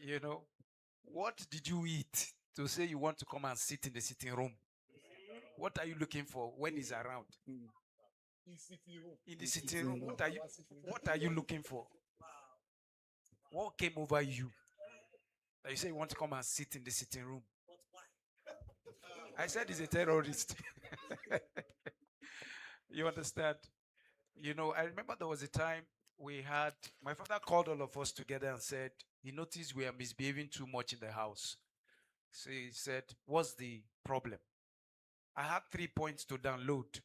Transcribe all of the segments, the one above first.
You know, what did you eat to say you want to come and sit in the sitting room? What are you looking for when he's around? In the sitting room, what are you looking for? What came over you that you say you want to come and sit in the sitting room? I said he's a terrorist. You understand? You know, I remember there was a time my father called all of us together and said he noticed we are misbehaving too much in the house. So he said, what's the problem? I had 3 points to download.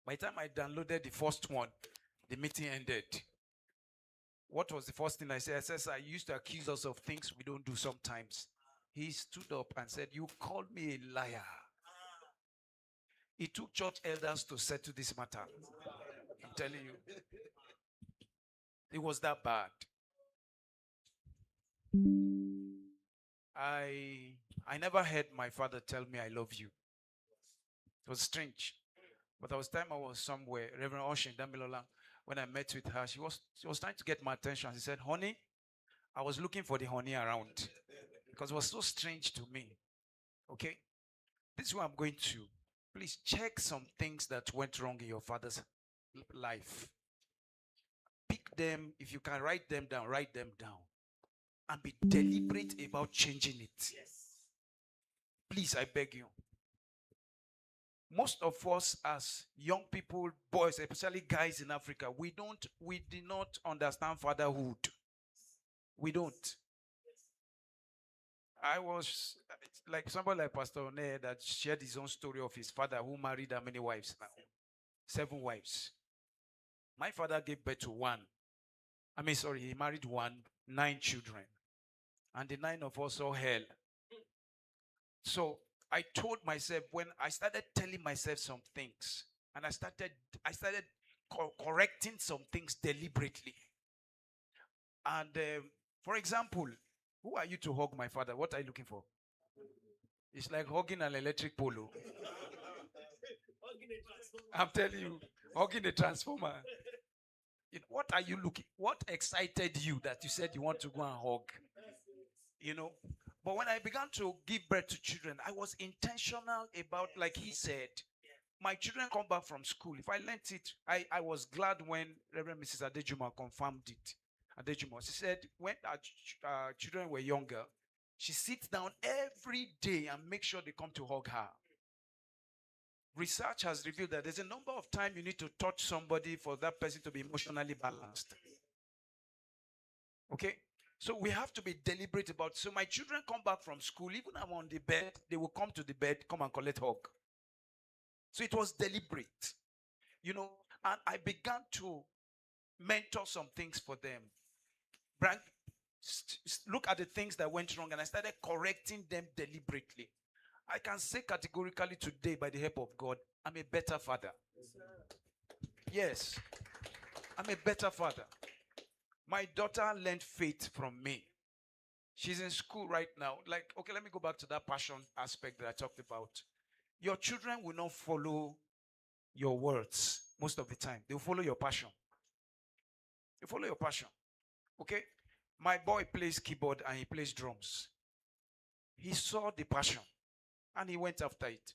By the time I downloaded the first one, the meeting ended. What was the first thing I said? I said, I used to accuse us of things we don't do sometimes. He stood up and said, you called me a liar. It took church elders to settle this matter. I'm telling you. It was that bad. I never heard my father tell me I love you. It was strange. But there was time I was somewhere, Reverend Oshin Damilola, when I met with her, she was trying to get my attention. She said, honey, I was looking for the honey around. Because it was so strange to me. Okay? This is what I'm going to. Please check some things that went wrong in your father's life. Pick them. If you can write them down, write them down. And be deliberate about changing it. Please, I beg you. Most of us as young people, boys, especially guys in Africa, we do not understand fatherhood. We don't. I was like somebody like Pastor One that shared his own story of his father who married how many wives now? 7 wives. My father gave birth to one. He married 9 children. And the 9 of us saw hell. So I told myself, when I started telling myself some things, and I started correcting some things deliberately. And for example, who are you to hug my father? What are you looking for? It's like hugging an electric polo. I'm telling you, hugging a transformer. What are you looking? What excited you that you said you want to go and hug? But when I began to give birth to children, I was intentional about, like he said, my children come back from school. If I learnt it, I was glad when Reverend Mrs. Adejuma confirmed it. Adejuma, she said when our children were younger, she sits down every day and makes sure they come to hug her. Research has revealed that there's a number of times you need to touch somebody for that person to be emotionally balanced. Okay? So we have to be deliberate about. So my children come back from school, even I'm on the bed, they will come to the bed, come and collect hug. So it was deliberate, and I began to mentor some things for them. Look at the things that went wrong, and I started correcting them deliberately. I can say categorically today, by the help of God, I'm a better father. Yes, I'm a better father. My daughter learned faith from me. She's in school right now. Okay, let me go back to that passion aspect that I talked about. Your children will not follow your words most of the time. They'll follow your passion. They follow your passion. Okay? My boy plays keyboard and he plays drums. He saw the passion and he went after it.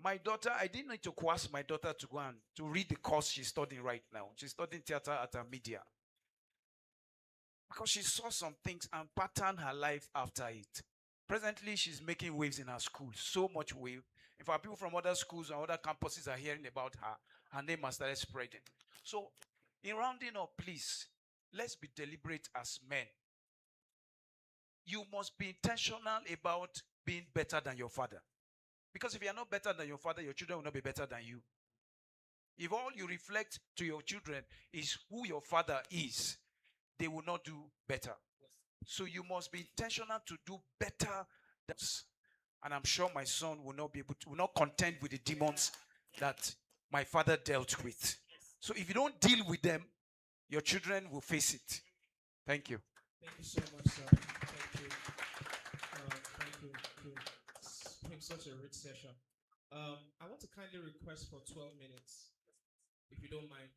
My daughter, I didn't need to coerce my daughter to go and to read the course she's studying right now. She's studying theater at a media. Because she saw some things and patterned her life after it. Presently, she's making waves in her school. So much wave. In fact, people from other schools and other campuses are hearing about her. Her name has started spreading. So, in rounding up, please, let's be deliberate as men. You must be intentional about being better than your father. Because if you are not better than your father, your children will not be better than you. If all you reflect to your children is who your father is, they will not do better. So you must be intentional to do better. And I'm sure my son will not contend with the demons that my father dealt with. So if you don't deal with them, your children will face it. Thank you. Thank you so much, sir. Thank you. Thank you. It's been such a rich session. I want to kindly request for 12 minutes, if you don't mind.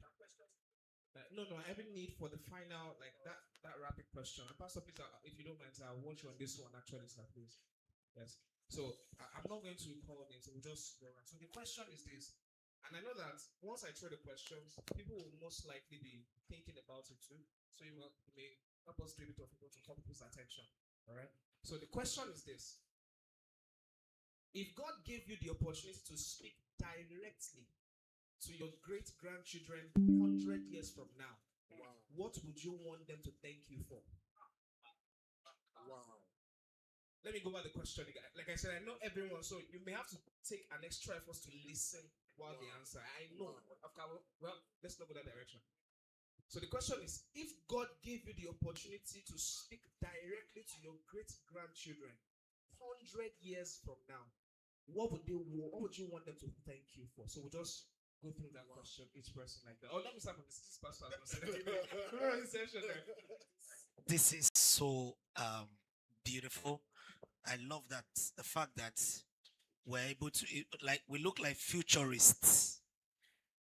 No, I have a need for the final, like that rapid question. And Pastor, please, if you don't mind, I'll watch you on this one actually, sir, please. Yes. So I'm not going to call names, so we'll just go around. So the question is this, and I know that once I throw the questions, people will most likely be thinking about it too. So you may help us do a bit of people to call people's attention. All right. So the question is this: if God gave you the opportunity to speak directly to your great grandchildren 100 years from now, Wow. what would you want them to thank you for? Wow. Let me go over the question again. Like I said, I know everyone, so you may have to take an extra effort to listen while they answer. I know. Well, let's not go that direction. So the question is, if God gave you the opportunity to speak directly to your great grandchildren 100 years from now, what would you want them to thank you for? So we'll just go through that question, each person like that. Oh, let me start from this. This is Pastor. This is so beautiful. I love that the fact that we're able to we look like futurists.